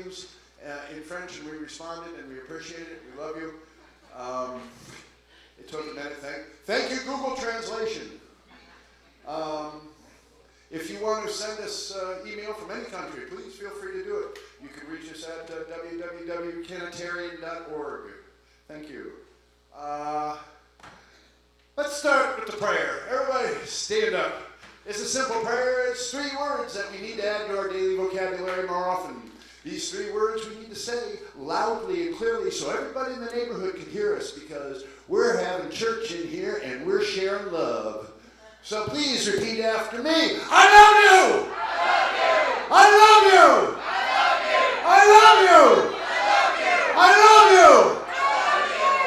names in French, and we responded, and we appreciate it. We love you. It took a minute. Thank you, Google Translation. If you want to send us email from any country, please feel free to do it. You can reach us at www.kenitarian.org. Thank you. Let's start with the prayer. Everybody stand up. It's a simple prayer. It's 3 words that we need to add to our daily vocabulary more often. These 3 words we need to say loudly and clearly so everybody in the neighborhood can hear us, because we're having church in here and we're sharing love. So please repeat after me. I love you! I love you! I love you! I love you!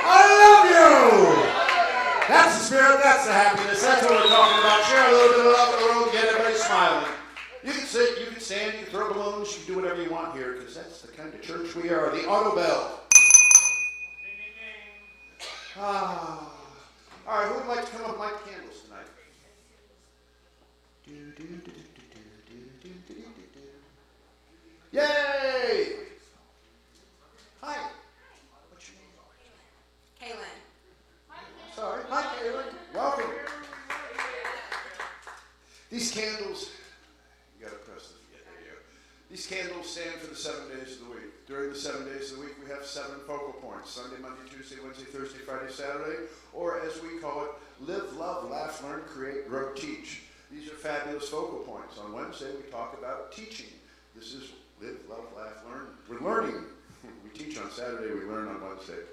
I love you! That's the spirit, that's the happiness, that's what we're talking about. Share a little bit of love in the world, get everybody smiling. You can sit, you can stand, you can throw balloons, you can do whatever you want here, because that's the kind of church we are. The auto bell. Ding, ding, ding. All right, who would like to come up and light the candles tonight? Yay! Hi. What's your name? Kaylin. Sorry. Hi, Kaylin. Welcome. These candles, you got to press this. Yeah, there you go. These candles stand for the 7 days of the week. During the 7 days of the week, we have 7 focal points: Sunday, Monday, Tuesday, Wednesday, Thursday, Friday, Saturday, or as we call it, live, love, laugh, learn, create, grow, teach. These are fabulous focal points. On Wednesday, we talk about teaching. This is live, love, laugh, learn. We're learning. We teach on Saturday, we learn on Wednesday.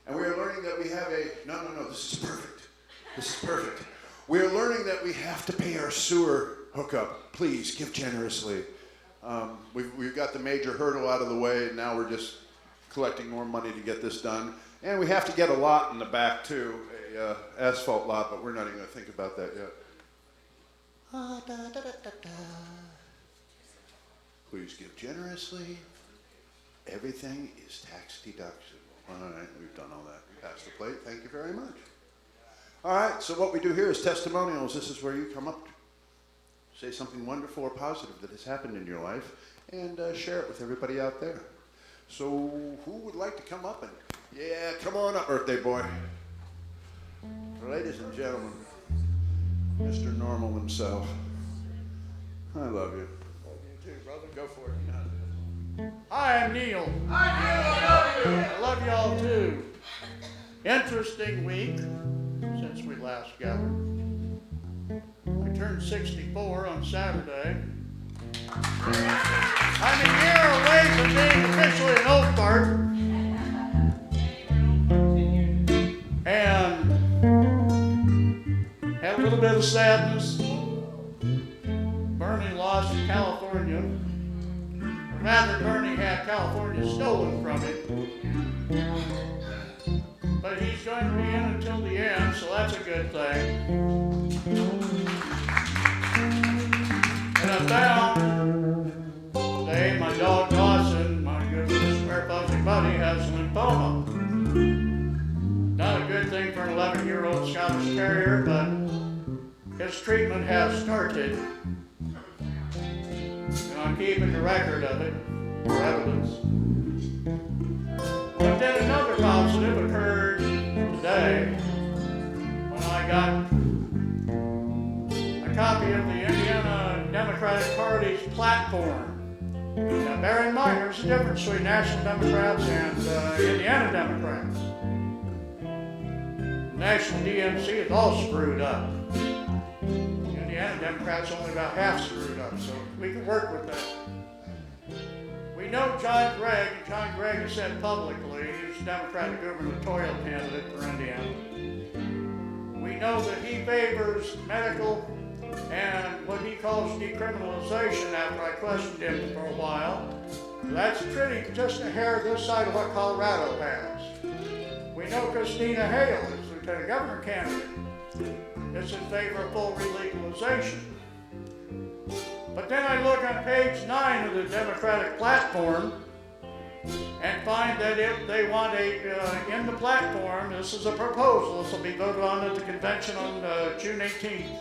And we are learning that we have no, this is perfect. This is perfect. We are learning that we have to pay our sewer hookup. Please, give generously. We've got the major hurdle out of the way, and now we're just collecting more money to get this done. And we have to get a lot in the back, too, a asphalt lot, but we're not even going to think about that yet. Please give generously. Everything is tax deduction. All right, we've done all that. We passed the plate. Thank you very much. All right, so what we do here is testimonials. This is where you come up, say something wonderful or positive that has happened in your life, and share it with everybody out there. So who would like to come up and, yeah, come on up, birthday boy. Ladies and gentlemen, Mr. Normal himself. I love you. Love you too, brother. Go for it. Hi, I'm Neil. Hi, Neil. I love you. I love y'all too. Interesting week since we last gathered. I turned 64 on Saturday. I'm a year away from being officially an old fart. And had a little bit of sadness. Bernie lost in California. Or rather, Bernie had California stolen from him. But he's going to be in until the end, so that's a good thing. And I found today my dog Dawson, my good square fuzzy buddy, has lymphoma. Not a good thing for an 11-year-old Scottish Terrier, but his treatment has started. And I'm keeping the record of it for evidence. But then another positive occurred today when I got a copy of the Indiana Democratic Party's platform. Now bear in mind, there's a difference between National Democrats and Indiana Democrats. The National DNC is all screwed up. The Indiana Democrats only about half screwed up, so we can work with that. We know John Gregg, and John Gregg has said publicly he's the Democratic gubernatorial candidate for Indiana. We know that he favors medical and what he calls decriminalization after I questioned him for a while. That's pretty just a hair this side of what Colorado has. We know Christina Hale is lieutenant governor candidate. Is in favor of full relegalization. But then I look on page 9 of the Democratic platform and find that if they want in the platform, this is a proposal, this will be voted on at the convention on June 18th,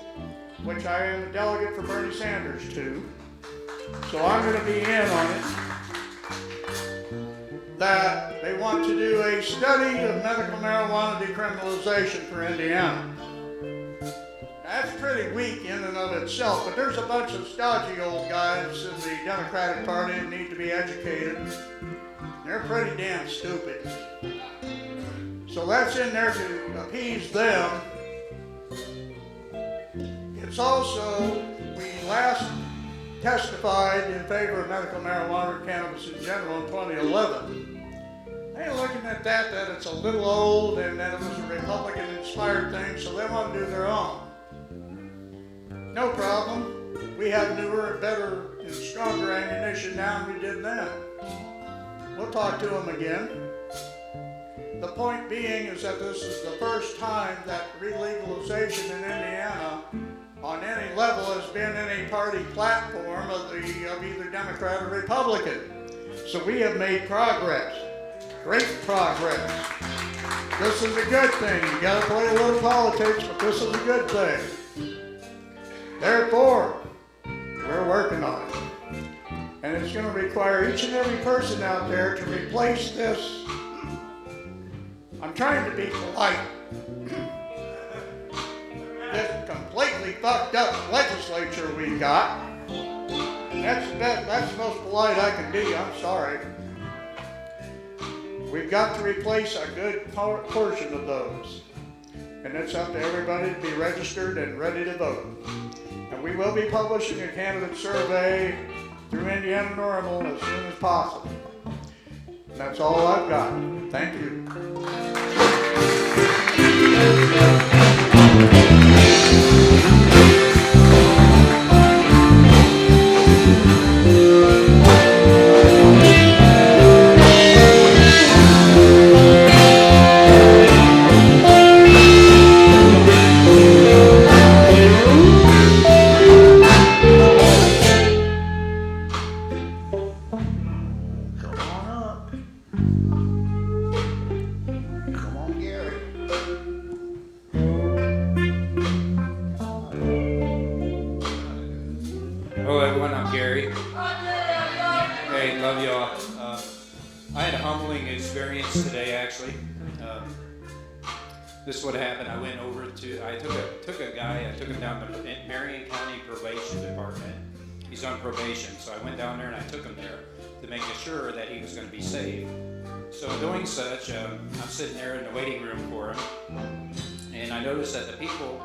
which I am a delegate for Bernie Sanders too. So I'm going to be in on it. want to do a study of medical marijuana decriminalization for Indiana. That's pretty weak in and of itself, but there's a bunch of stodgy old guys in the Democratic Party that need to be educated. They're pretty damn stupid. So that's in there to appease them. It's also, we last testified in favor of medical marijuana or cannabis in general in 2011. They're looking at that it's a little old and that it was a Republican-inspired thing, so they want to do their own. No problem. We have newer and better and stronger ammunition now than we did then. We'll talk to them again. The point being is that this is the first time that relegalization in Indiana on any level has been in a party platform of either Democrat or Republican. So we have made progress, great progress. This is a good thing. You gotta play a little politics, but this is a good thing. Therefore, we're working on it. And it's gonna require each and every person out there to replace this. I'm trying to be polite. This completely fucked up legislature we got. That's the most polite I can be, I'm sorry. We've got to replace a good portion of those. And it's up to everybody to be registered and ready to vote. And we will be publishing a candidate survey through Indiana NORML as soon as possible. And that's all I've got. Thank you. Hello everyone, I'm Gary. Hey, love y'all. I had a humbling experience today actually. This is what happened. I went over to, I took a guy, I took him down to Marion County Probation Department. He's on probation, so I went down there and I took him there to make sure that he was going to be safe. So in doing such, I'm sitting there in the waiting room for him, and I noticed that the people,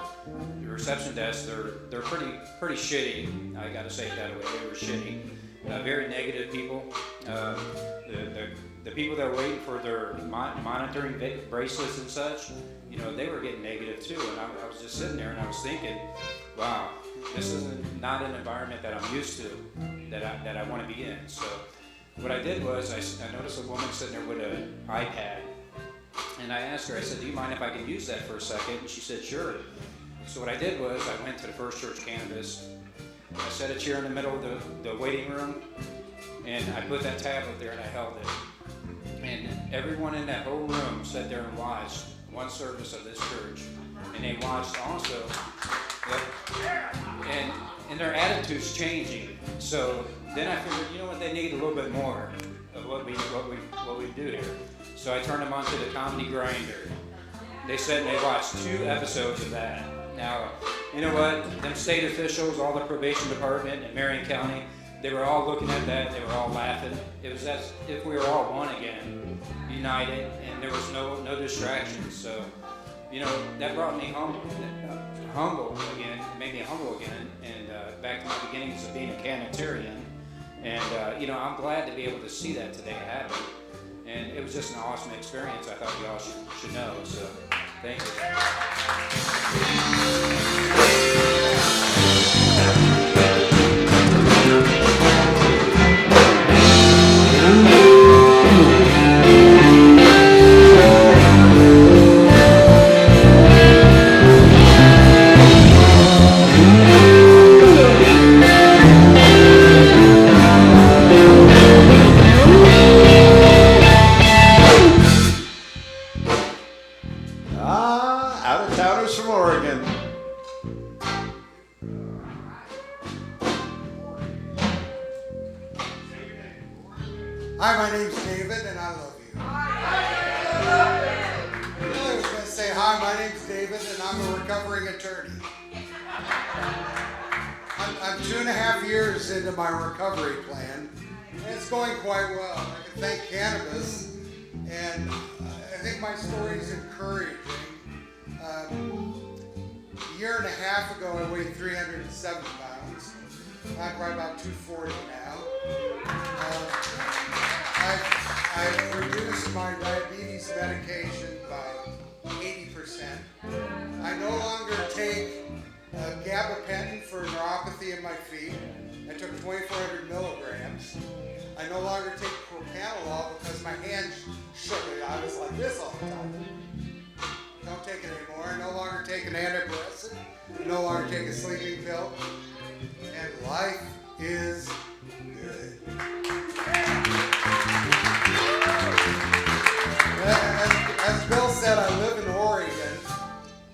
the reception desk, they're pretty shitty. I got to say it that way. They were shitty, very negative people. The people that were waiting for their monitoring bracelets and such, you know, they were getting negative too. And I was just sitting there and I was thinking, wow, this is not an environment that I'm used to, that I want to be in. So what I did was I noticed a woman sitting there with an iPad. And I asked her, I said, do you mind if I can use that for a second? And she said, sure. So what I did was I went to the First Church Cannabis. I set a chair in the middle of the waiting room, and I put that tablet there and I held it. And everyone in that whole room sat there and watched one service of this church. And they watched also, and their attitudes changing. So then I figured, you know what, they need a little bit more of what we do here. So I turned them on to the Comedy Grinder. They said they watched 2 episodes of that. Now, you know what? Them state officials, all the probation department in Marion County, they were all looking at that. They were all laughing. It was as if we were all one again, united, and there was no distractions. So, you know, that brought me humble again. It made me humble again, and back to my beginnings of being a Canatarian. And you know, I'm glad to be able to see that today happen. And it was just an awesome experience. I thought y'all should know. So, thank Out-of-towners from Oregon. Hi, my name's David, and I love you. Hi, my name's David, and I'm a recovering attorney. I'm 2.5 years into my recovery plan, and it's going quite well. I can thank cannabis, and I think my story is encouraging. A year and a half ago, I weighed 307 pounds. I'm probably about 240 now. I've reduced my diabetes medication by 80%. I no longer take gabapentin for neuropathy in my feet. I took 2,400 milligrams. I no longer take propranolol because my hands shook. I was like this all the time. Don't take it anymore. I no longer take an antidepressant. I no longer take a sleeping pill. And life is good. As Bill said, I live in Oregon,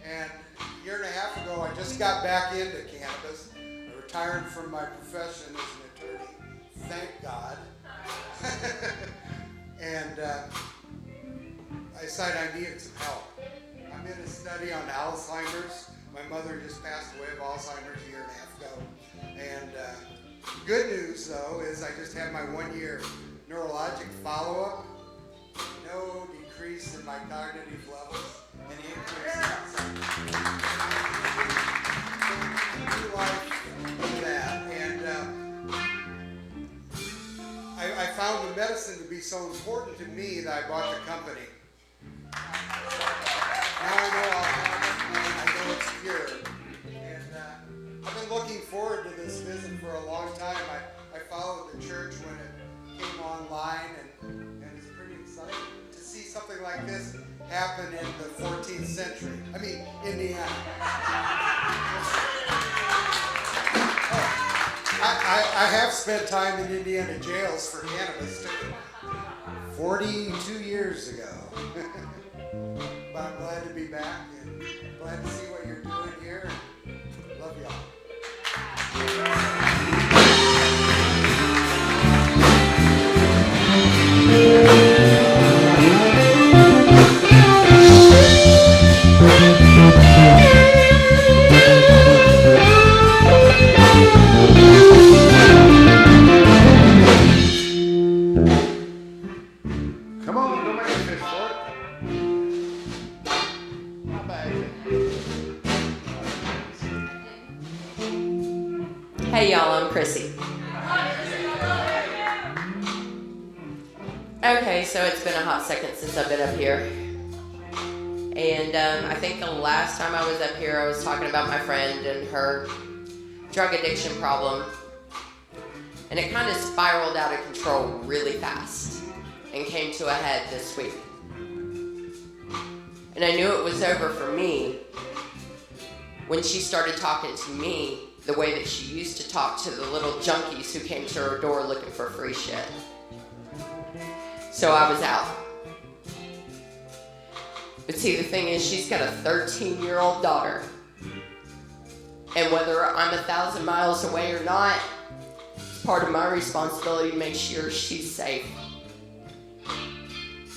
and a year and a half ago, I just got back into cannabis. I retired from my profession as an attorney, thank God. And I decided I needed some help. I'm in a study on Alzheimer's. My mother just passed away of Alzheimer's a year and a half ago. And good news, though, is I just had my 1-year neurologic follow-up. No decrease in my cognitive levels, and increase in new life in that. And I found the medicine to be so important to me that I bought the company. Now I know I'll have it, I know it's pure. And I've been looking forward to this visit for a long time. I followed the church when it came online, and it's pretty exciting to see something like this happen in the 14th century. I mean, Indiana. I have spent time in Indiana jails for cannabis too. 42 years ago. But I'm glad to be back and glad to see what you're doing here. Love y'all. Come on, don't make a fish for it. How bad is it? Hey y'all, I'm Chrissy. Okay, so it's been a hot second since I've been up here. And I think the last time I was up here, I was talking about my friend and her drug addiction problem. And it kind of spiraled out of control really fast and came to a head this week. And I knew it was over for me when she started talking to me the way that she used to talk to the little junkies who came to her door looking for free shit. So I was out. But see, the thing is, she's got a 13-year-old daughter. And whether I'm 1,000 miles away or not, it's part of my responsibility to make sure she's safe.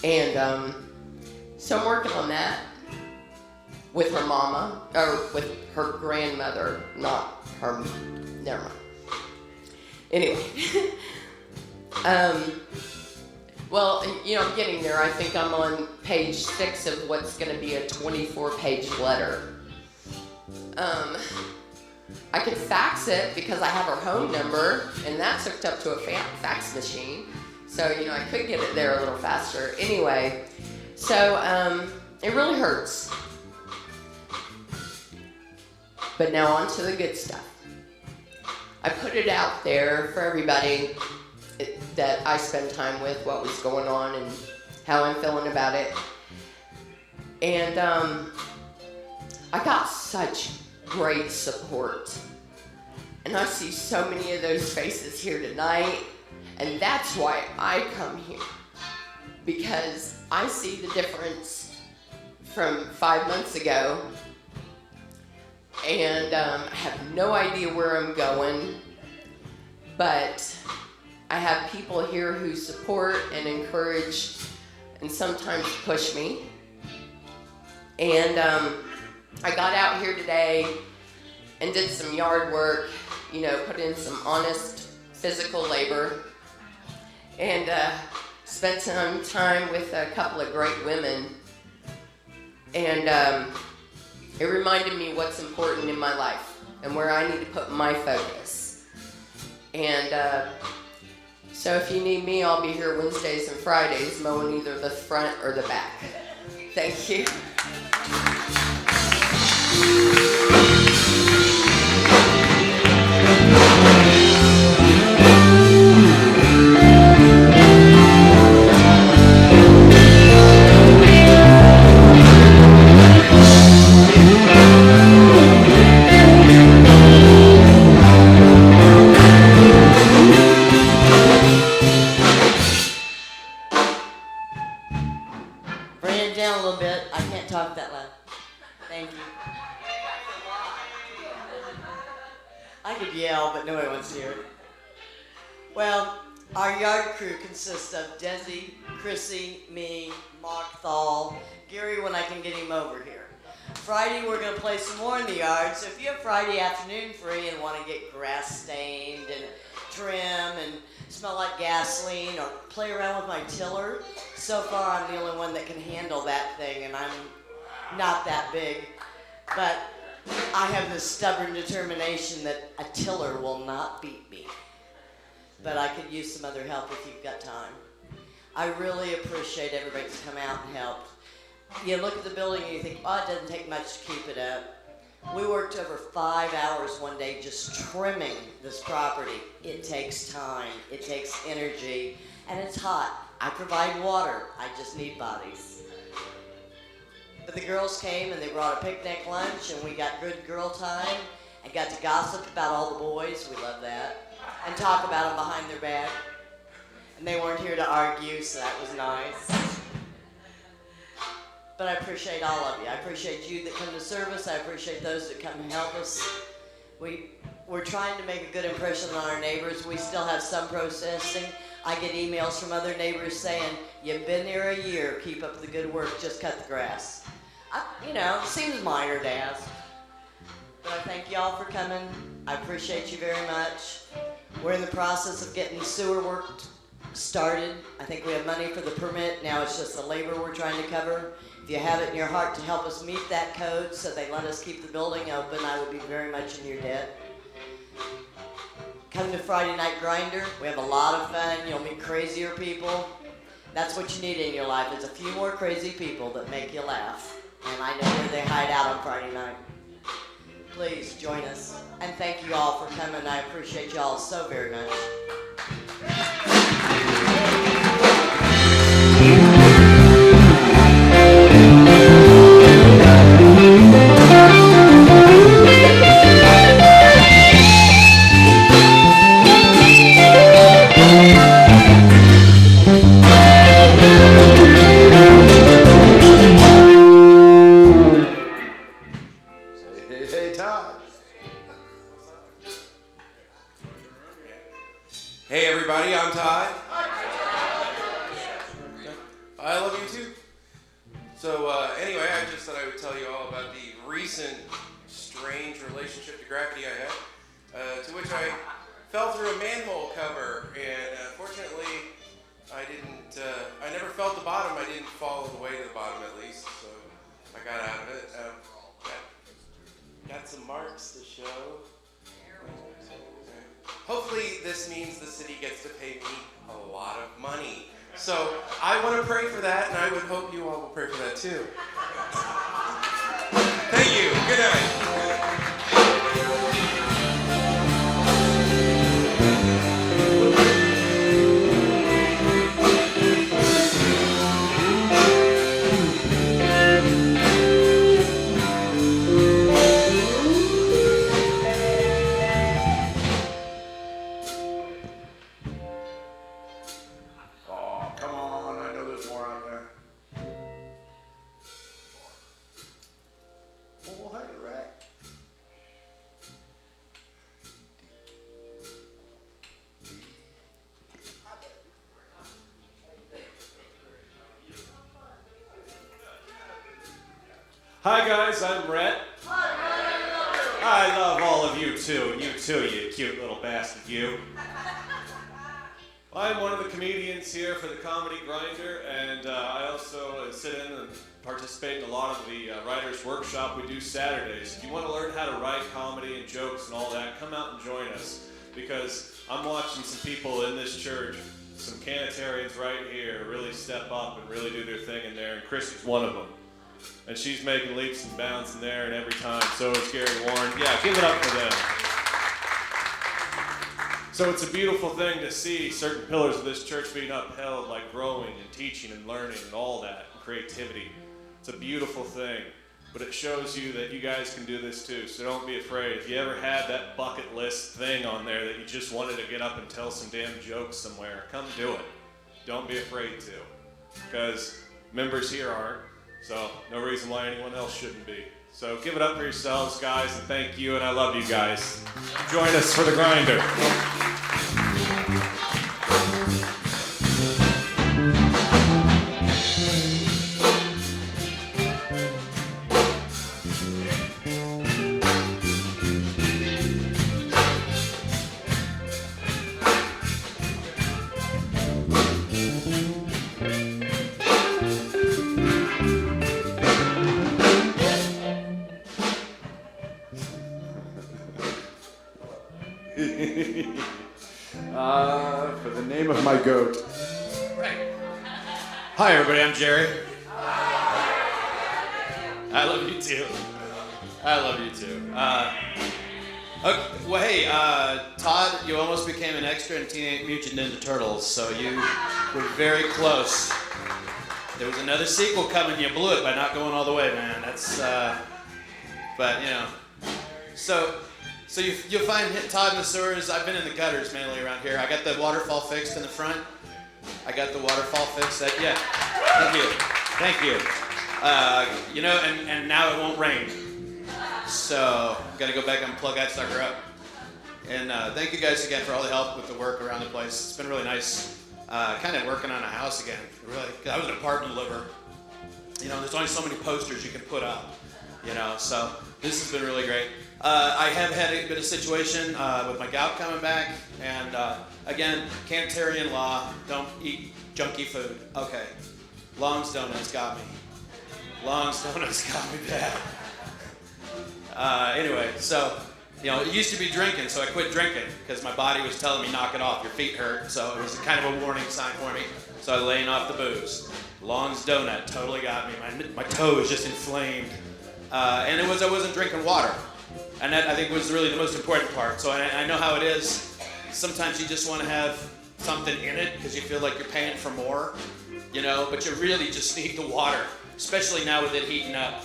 And so I'm working on that with her mama, or with her grandmother, not her, never mind. Anyway, well, you know, I'm getting there. I think I'm on page 6 of what's going to be a 24-page letter. I could fax it because I have her home number, and that's hooked up to a fax machine. So, you know, I could get it there a little faster. Anyway, so it really hurts. But now on to the good stuff. I put it out there for everybody that I spend time with, what was going on and how I'm feeling about it. And I got such great support. And I see so many of those faces here tonight. And that's why I come here. Because I see the difference from 5 months ago. And I have no idea where I'm going. But I have people here who support and encourage and sometimes push me. And I got out here today and did some yard work, you know, put in some honest physical labor, and spent some time with a couple of great women. And it reminded me what's important in my life and where I need to put my focus. And so if you need me, I'll be here Wednesdays and Fridays mowing either the front or the back. Thank you. Bring it down a little bit. I can't talk that loud. Thank you. I could yell, but nobody wants to hear it. Well, our yard crew consists of Desi, Chrissy, me, Mark Thal, Gary when I can get him over here. Friday we're going to play some more in the yard, so if you have Friday afternoon free and want to get grass stained and trim and smell like gasoline or play around with my tiller, so far I'm the only one that can handle that thing, and I'm not that big. But I have this stubborn determination that a tiller will not beat me. But I could use some other help if you've got time. I really appreciate everybody that's come out and helped. You look at the building and you think, oh, it doesn't take much to keep it up. We worked over 5 hours one day just trimming this property. It takes time, it takes energy, and it's hot. I provide water, I just need bodies. But the girls came and they brought a picnic lunch and we got good girl time and got to gossip about all the boys, we love that, and talk about them behind their back. And they weren't here to argue, so that was nice. But I appreciate all of you. I appreciate you that come to service. I appreciate those that come and help us. We're trying to make a good impression on our neighbors. We still have some processing. I get emails from other neighbors saying, you've been here a year, keep up the good work, just cut the grass. It seems minor to ask. But I thank y'all for coming. I appreciate you very much. We're in the process of getting sewer work started. I think we have money for the permit. Now it's just the labor we're trying to cover. If you have it in your heart to help us meet that code so they let us keep the building open, I would be very much in your debt. Come to Friday Night Grinder. We have a lot of fun. You'll meet crazier people. That's what you need in your life, is a few more crazy people that make you laugh. And I know where they hide out on Friday night. Please join us. And thank you all for coming. I appreciate you all so very much. Hey, Todd. Hey everybody, I'm Todd. I love you too. So anyway, I just thought I would tell you all about the recent strange relationship to gravity I had, to which I fell through a manhole cover, and fortunately I never felt the bottom. I didn't fall all the way to the bottom at least, so I got out of it. Got some marks to show. Hopefully this means the city gets to pay me a lot of money. So I want to pray for that, and I would hope you all will pray for that too. Thank you. Good night. Oh, come on. I know there's more out there. Oh, hey, Rack. Hi guys, I'm Rhett. I love all of you too, you cute little bastard, you. I'm one of the comedians here for the Comedy Grinder, and I also sit in and participate in a lot of the writers' workshop we do Saturdays. If you want to learn how to write comedy and jokes and all that, come out and join us, because I'm watching some people in this church, some Canatarians right here, really step up and really do their thing in there, and Chrissy's one of them. And she's making leaps and bounds in there and every time. So is Gary Warren. Yeah, give it up for them. So it's a beautiful thing to see certain pillars of this church being upheld, like growing and teaching and learning and all that, and creativity. It's a beautiful thing. But it shows you that you guys can do this too, so don't be afraid. If you ever had that bucket list thing on there that you just wanted to get up and tell some damn jokes somewhere, come do it. Don't be afraid to, because members here aren't. So no reason why anyone else shouldn't be. So give it up for yourselves, guys, and thank you, and I love you guys. Join us for the Grinder. For the name of my goat. Right. Hi, everybody. I'm Jerry. I love you too. I love you too. Okay, well, hey, Todd, you almost became an extra in Teenage Mutant Ninja Turtles, so you were very close. There was another sequel coming. You blew it by not going all the way, man. That's, but you know, so you'll find Todd in the sewers. I've been in the gutters mainly around here. I got the waterfall fixed in the front. Yeah. Thank you. You know, and now it won't rain. So got to go back and plug that sucker up. And thank you guys again for all the help with the work around the place. It's been really nice. Kind of working on a house again. Really, 'cause I was an apartment liver. You know, there's only so many posters you can put up. You know, so this has been really great. I have had a bit of situation with my gout coming back, and again, Canatarian law: don't eat junky food. Okay, Long's Donuts got me. Long's Donuts got me bad. Anyway, so you know, it used to be drinking, so I quit drinking because my body was telling me knock it off, your feet hurt. So it was kind of a warning sign for me. So I was laying off the booze. Long's Donut totally got me. My toe was just inflamed. And I wasn't drinking water. And that, I think, was really the most important part. So I know how it is. Sometimes you just want to have something in it because you feel like you're paying for more, you know, but you really just need the water, especially now with it heating up.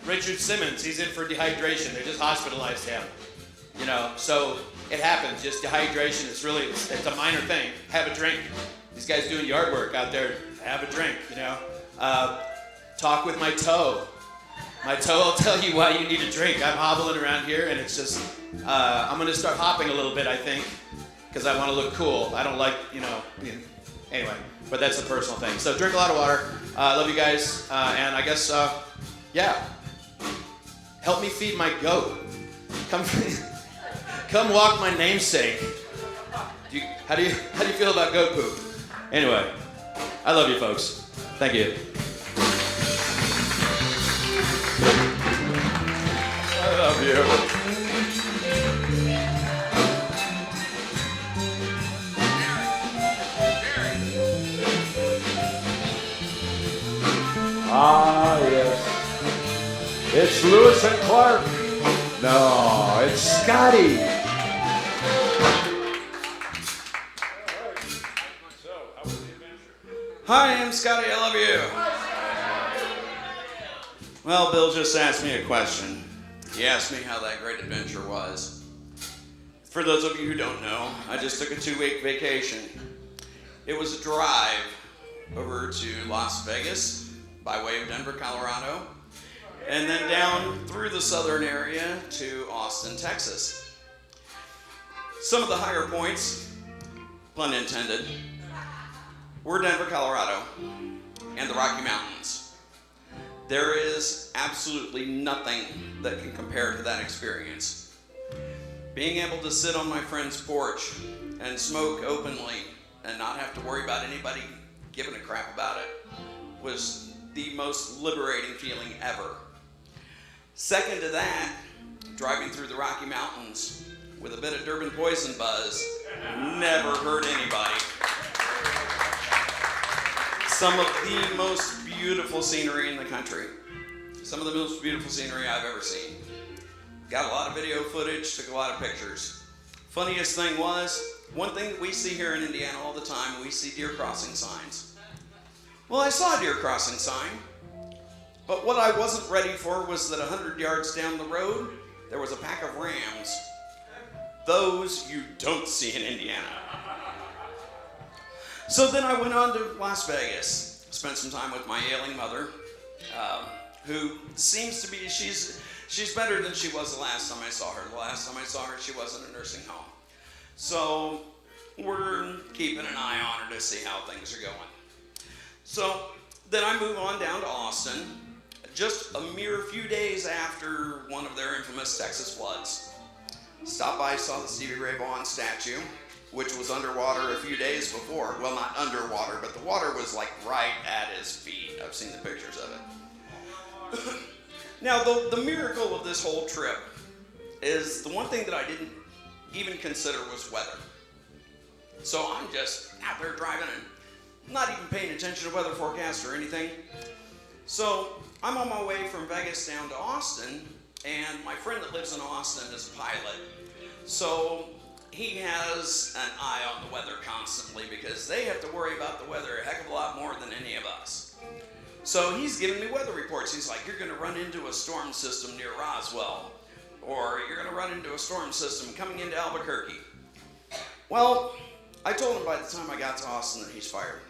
Richard Simmons, he's in for dehydration. They just hospitalized him, you know, so it happens. Just dehydration is really, it's a minor thing. Have a drink. These guys doing yard work out there, have a drink, you know. Talk with my toe. My toe will tell you why you need a drink. I'm hobbling around here, and it's just, I'm going to start hopping a little bit, I think, because I want to look cool. I don't like, anyway, but that's a personal thing. So drink a lot of water. Love you guys, and I guess, yeah, help me feed my goat. Come walk my namesake. How do you feel about goat poop? Anyway, I love you folks. Thank you. I love you. Ah, yes. It's Lewis and Clark. No, it's Scotty. Hi, I'm Scotty. I love you. Well, Bill just asked me a question. He asked me how that great adventure was. For those of you who don't know, I just took a 2-week vacation. It was a drive over to Las Vegas by way of Denver, Colorado, and then down through the southern area to Austin, Texas. Some of the higher points, pun intended, were Denver, Colorado, and the Rocky Mountains. There is absolutely nothing that can compare to that experience. Being able to sit on my friend's porch and smoke openly and not have to worry about anybody giving a crap about it was the most liberating feeling ever. Second to that, driving through the Rocky Mountains with a bit of Durban Poison buzz never hurt anybody. Some of the most beautiful scenery in the country. Some of the most beautiful scenery I've ever seen. Got a lot of video footage, took a lot of pictures. Funniest thing was, one thing that we see here in Indiana all the time, we see deer crossing signs. Well, I saw a deer crossing sign, but what I wasn't ready for was that 100 yards down the road, there was a pack of rams. Those you don't see in Indiana. So then I went on to Las Vegas, spent some time with my ailing mother, who seems to be, she's better than she was the last time I saw her. The last time I saw her, she was in a nursing home. So we're keeping an eye on her to see how things are going. So then I move on down to Austin, just a mere few days after one of their infamous Texas floods. Stopped by, saw the Stevie Ray Vaughan statue, which was underwater a few days before. Well, not underwater, but the water was like right at his feet. I've seen the pictures of it. Now, the miracle of this whole trip is the one thing that I didn't even consider was weather. So I'm just out there driving and not even paying attention to weather forecast or anything. So I'm on my way from Vegas down to Austin, and my friend that lives in Austin is a pilot. So he has an eye on the weather constantly because they have to worry about the weather a heck of a lot more than any of us. So he's giving me weather reports. He's like, you're going to run into a storm system near Roswell, or you're going to run into a storm system coming into Albuquerque. Well, I told him by the time I got to Austin that he's fired.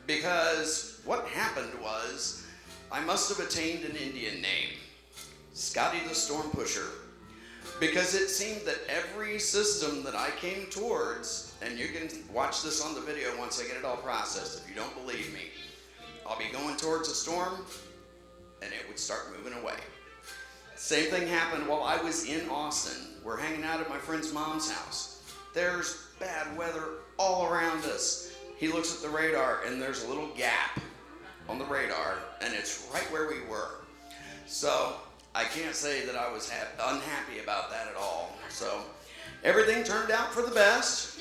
Because what happened was I must have attained an Indian name, Scotty the Storm Pusher. Because it seemed that every system that I came towards, and you can watch this on the video once I get it all processed if you don't believe me, I'll be going towards a storm, and it would start moving away. Same thing happened while I was in Austin. We're hanging out at my friend's mom's house. There's bad weather all around us. He looks at the radar, and there's a little gap on the radar, and it's right where we were. So I can't say that I was unhappy about that at all. So everything turned out for the best.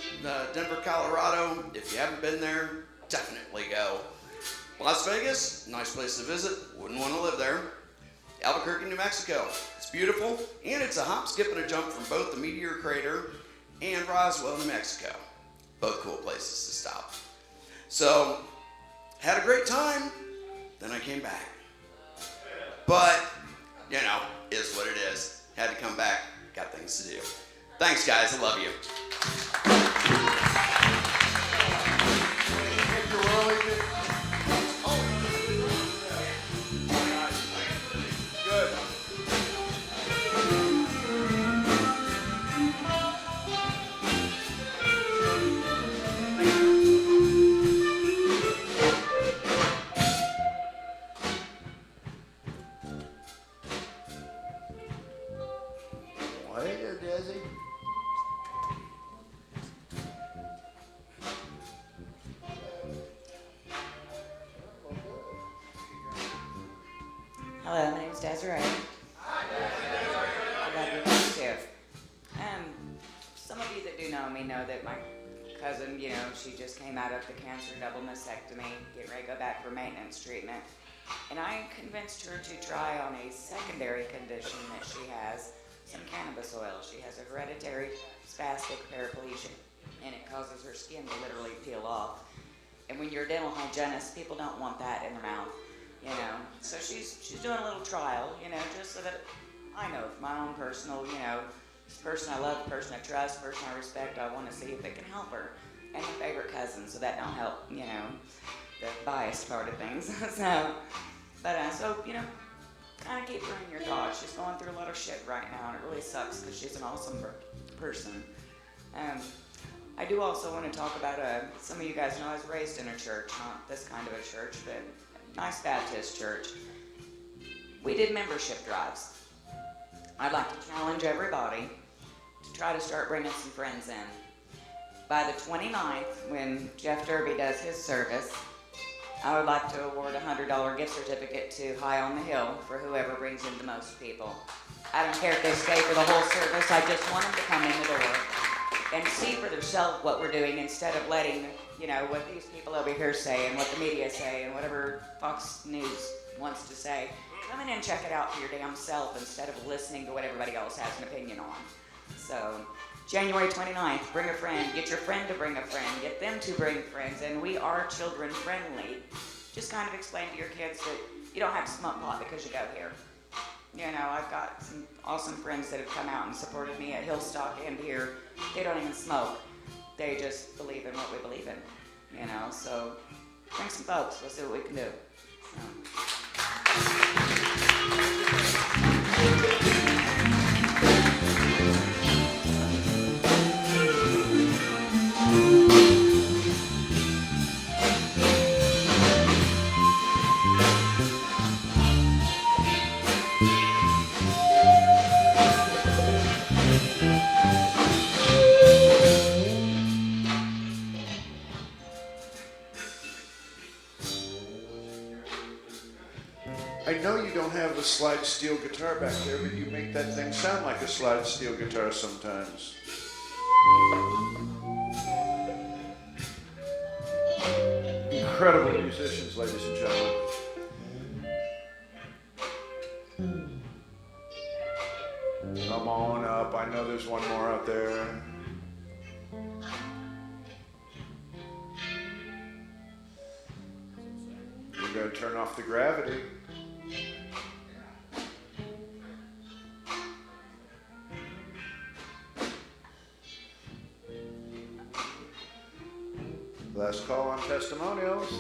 Denver, Colorado, if you haven't been there, definitely go. Las Vegas, nice place to visit. Wouldn't want to live there. Albuquerque, New Mexico. It's beautiful, and it's a hop, skip, and a jump from both the Meteor Crater and Roswell, New Mexico. Both cool places to stop. So, had a great time, then I came back. But, you know, is what it is. Had to come back, got things to do. Thanks, guys, I love you. Hello, my name is Desiree. I love you too. Some of you that do know me know that my cousin, she just came out of the cancer double mastectomy, getting ready to go back for maintenance treatment. And I convinced her to try on a secondary condition that she has, some cannabis oil. She has a hereditary spastic paraplegia, and it causes her skin to literally peel off. And when you're a dental hygienist, people don't want that in their mouth. So she's doing a little trial, just so that I know from my own personal, this person I love, person I trust, person I respect, I want to see if it can help her. And my favorite cousin, so that don't help, the biased part of things. So kind of keep her in your thoughts. She's going through a lot of shit right now, and it really sucks because she's an awesome person. I do also want to talk about, some of you guys know I was raised in a church, not this kind of a church, but nice Baptist church. we did membership drives. I'd like to challenge everybody to try to start bringing some friends in. By the 29th, when Jeff Derby does his service, I would like to award a $100 gift certificate to High on the Hill for whoever brings in the most people. I don't care if they stay for the whole service, I just want them to come in the door and see for themselves what we're doing instead of letting, what these people over here say and what the media say and whatever Fox News wants to say. Come in and check it out for your damn self instead of listening to what everybody else has an opinion on. So, January 29th, bring a friend, get your friend to bring a friend, get them to bring friends, and we are children friendly. Just kind of explain to your kids that you don't have to smoke pot because you go here. I've got some awesome friends that have come out and supported me at Hillstock and here. They don't even smoke. They just believe in what we believe in, so bring some folks, we'll see what we can do. I know you don't have a slide steel guitar back there, but you make that thing sound like a slide steel guitar sometimes. Incredible musicians, ladies and gentlemen. Come on up. I know there's one more out there. We're going to turn off the gravity. Last call on testimonials.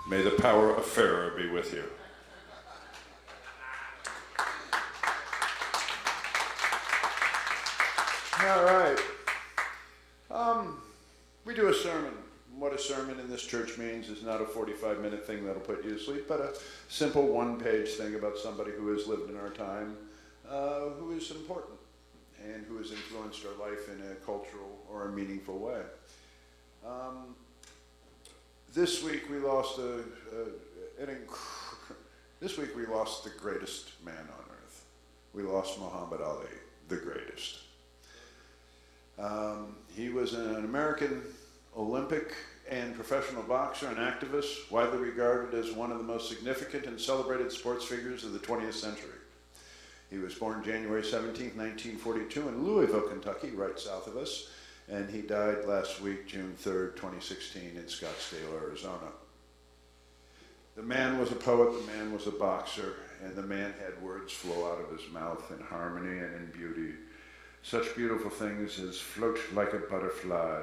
May the power of Pharaoh be with you. All right. We do a sermon. What a sermon in this church means is not a 45-minute thing that'll put you to sleep, but a simple one-page thing about somebody who has lived in our time, who is important, and who has influenced our life in a cultural or a meaningful way. This week we lost this week we lost the greatest man on earth. We lost Muhammad Ali, the greatest. He was an American Olympic and professional boxer and activist, widely regarded as one of the most significant and celebrated sports figures of the 20th century. He was born January 17, 1942 in Louisville, Kentucky, right south of us, and he died last week, June 3rd, 2016 in Scottsdale, Arizona. The man was a poet, the man was a boxer, and the man had words flow out of his mouth in harmony and in beauty. Such beautiful things as float like a butterfly,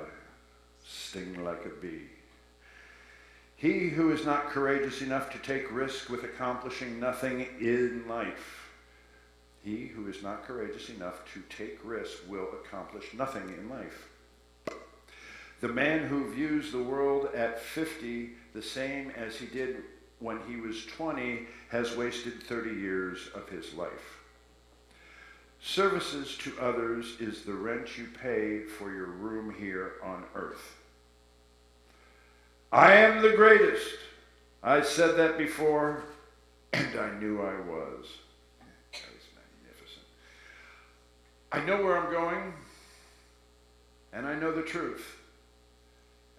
sting like a bee. He who is not courageous enough to take risk with accomplishing nothing in life. He who is not courageous enough to take risk will accomplish nothing in life. The man who views the world at 50 the same as he did when he was 20 has wasted 30 years of his life. Services to others is the rent you pay for your room here on earth. I am the greatest. I said that before, and I knew I was. That was magnificent. I know where I'm going, and I know the truth.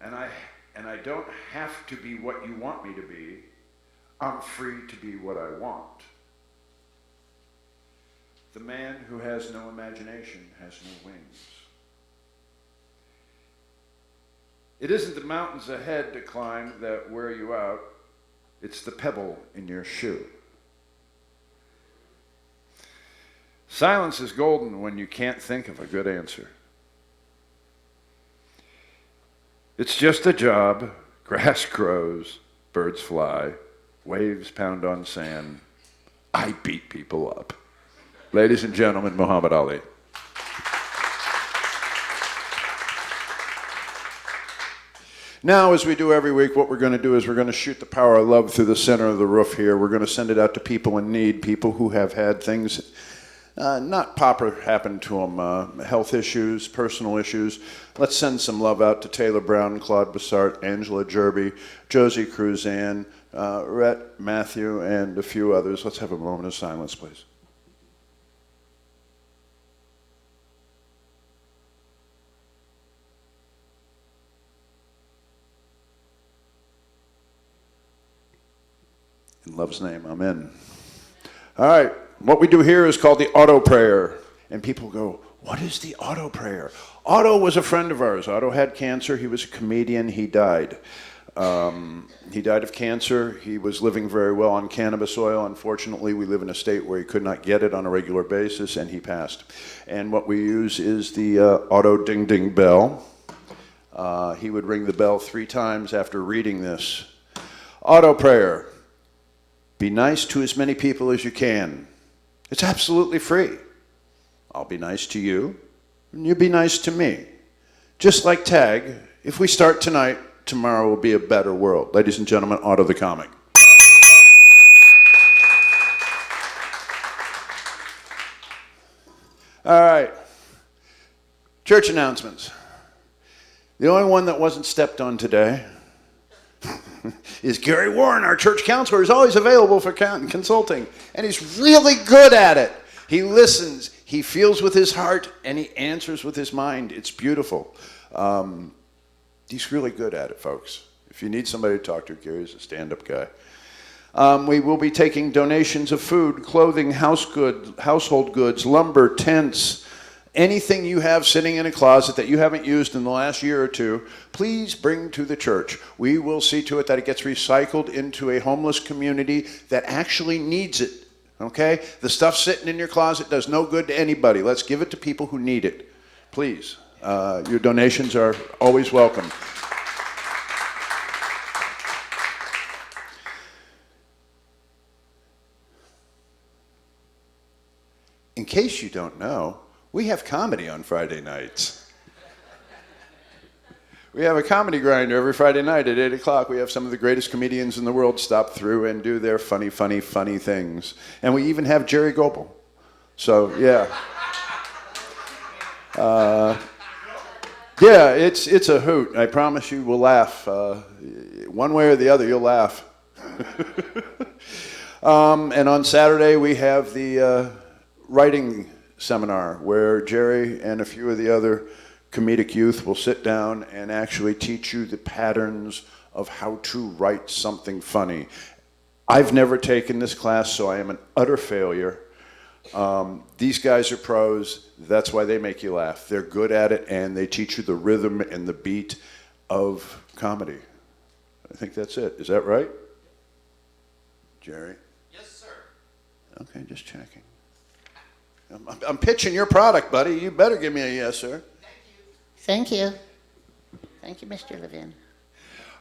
And I don't have to be what you want me to be. I'm free to be what I want. The man who has no imagination has no wings. It isn't the mountains ahead to climb that wear you out. It's the pebble in your shoe. Silence is golden when you can't think of a good answer. It's just a job. Grass grows, birds fly, waves pound on sand. I beat people up. Ladies and gentlemen, Muhammad Ali. Now, as we do every week, what we're going to do is we're going to shoot the power of love through the center of the roof here. We're going to send it out to people in need, people who have had things not proper happen to them, health issues, personal issues. Let's send some love out to Taylor Brown, Claude Bassart, Angela Jerby, Josie Cruzan, Rhett, Matthew, and a few others. Let's have a moment of silence, please. In love's name, amen. All right, what we do here is called the auto prayer. And people go, what is the auto prayer? Otto was a friend of ours. Otto had cancer. He was a comedian. He died. He died of cancer. He was living very well on cannabis oil. Unfortunately, we live in a state where he could not get it on a regular basis, and he passed. And what we use is the auto ding-ding bell. He would ring the bell 3 times after reading this. Auto prayer. Be nice to as many people as you can. It's absolutely free. I'll be nice to you, and you be nice to me. Just like tag, if we start tonight, tomorrow will be a better world. Ladies and gentlemen, Otto the Comic. All right. Church announcements. The only one that wasn't stepped on today is Gary Warren, our church counselor, is always available for consulting, and he's really good at it. He listens, he feels with his heart, and he answers with his mind. It's beautiful. He's really good at it, folks. If you need somebody to talk to, Gary's a stand-up guy. We will be taking donations of food, clothing, household goods, lumber, tents, anything you have sitting in a closet that you haven't used in the last year or two, please bring to the church. We will see to it that it gets recycled into a homeless community that actually needs it, okay? The stuff sitting in your closet does no good to anybody. Let's give it to people who need it. Please, your donations are always welcome. In case you don't know, we have comedy on Friday nights. We have a comedy grinder every Friday night at 8 o'clock. We have some of the greatest comedians in the world stop through and do their funny things. And we even have Jerry Goebel. So, yeah. Yeah, it's a hoot. I promise you we'll laugh. One way or the other, you'll laugh. And on Saturday, we have the writing seminar where Jerry and a few of the other comedic youth will sit down and actually teach you the patterns of how to write something funny. I've never taken this class, so I am an utter failure. These guys are pros. That's why they make you laugh. They're good at it, and they teach you the rhythm and the beat of comedy. I think that's it. Is that right? Jerry? Yes, sir. Okay, just checking. I'm pitching your product, buddy. You better give me a yes, sir. Thank you. Thank you, Mr. Levin.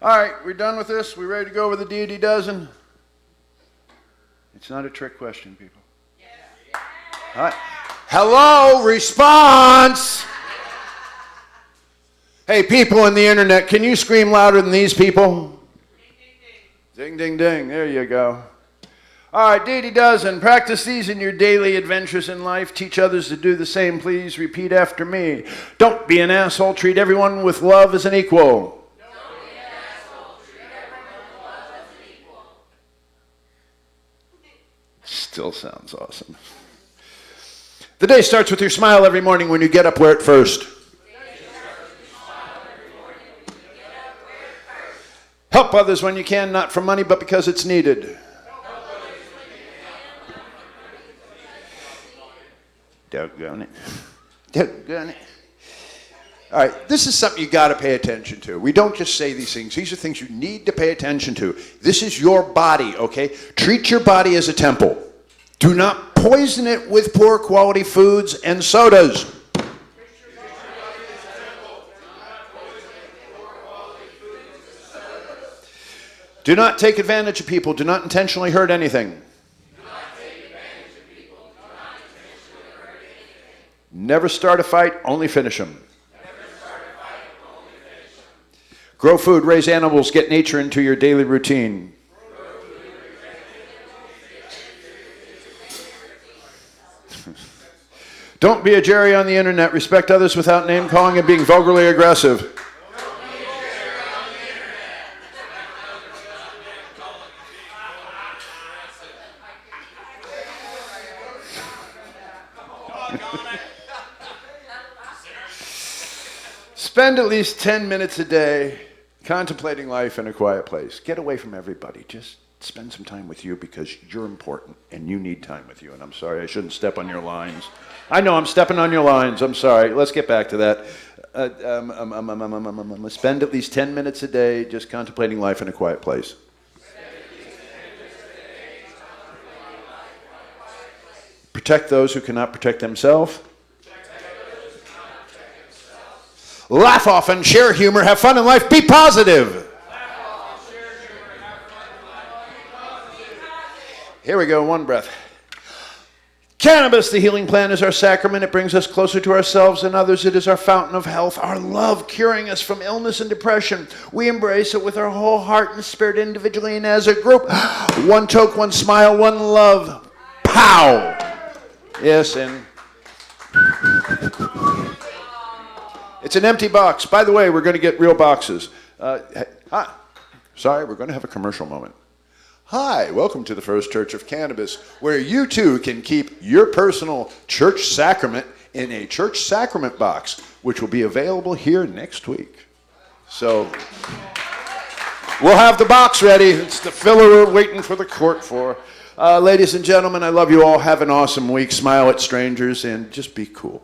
All right, we're done with this. We ready to go over the deity dozen? It's not a trick question, people. All right. Hello, response. Hey, people on the internet, can you scream louder than these people? Ding, ding, ding. There you go. All right, deity dozen. Practice these in your daily adventures in life. Teach others to do the same. Please repeat after me. Don't be an asshole. Treat everyone with love as an equal. Don't be an asshole. Treat everyone with love as an equal. Still sounds awesome. The day starts with your smile every morning when you get up. Wear it first. Help others when you can, not for money, but because it's needed. Doggone it. Doggone it. All right, this is something you got to pay attention to. We don't just say these things. These are things you need to pay attention to. This is your body, okay? Treat your body as a temple. Do not poison it with poor quality foods and sodas. Do not take advantage of people. Do not intentionally hurt anything. Never start a fight, only finish them. Grow food, raise animals, get nature into your daily routine. Don't be a Jerry on the internet. Respect others without name calling and being vulgarly aggressive. Spend at least 10 minutes a day contemplating life in a quiet place. Get away from everybody. Just spend some time with you because you're important and you need time with you. And I'm sorry, I shouldn't step on your lines. I know I'm stepping on your lines. I'm sorry. Let's get back to that. Spend at least 10 minutes a day just contemplating life in a quiet place. Protect those who cannot protect themselves. Laugh often, share humor, have fun in life, be positive. Here we go, one breath. Cannabis, the healing plant, is our sacrament. It brings us closer to ourselves and others. It is our fountain of health, our love, curing us from illness and depression. We embrace it with our whole heart and spirit, individually and as a group. One toke, one smile, one love. Pow! Yes, and it's an empty box. By the way, we're going to get real boxes. Sorry, we're going to have a commercial moment. Hi, welcome to the First Church of Cannabis, where you too can keep your personal church sacrament in a church sacrament box, which will be available here next week. So we'll have the box ready. It's the filler we're waiting for the court for. Ladies and gentlemen, I love you all. Have an awesome week. Smile at strangers and just be cool.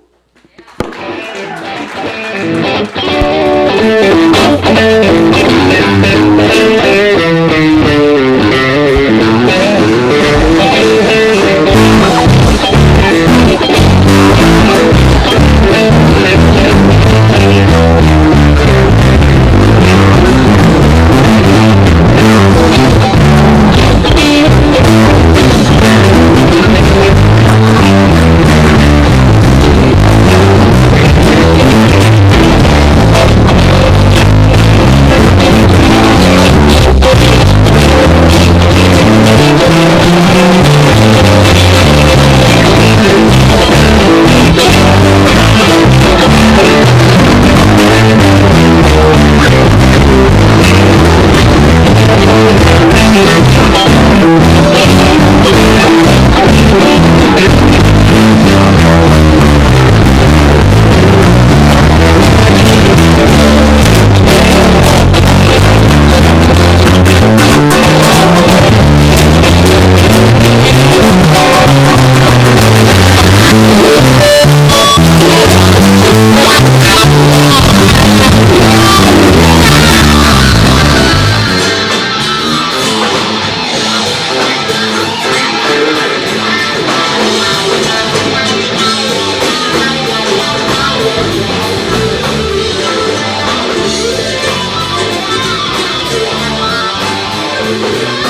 Yeah.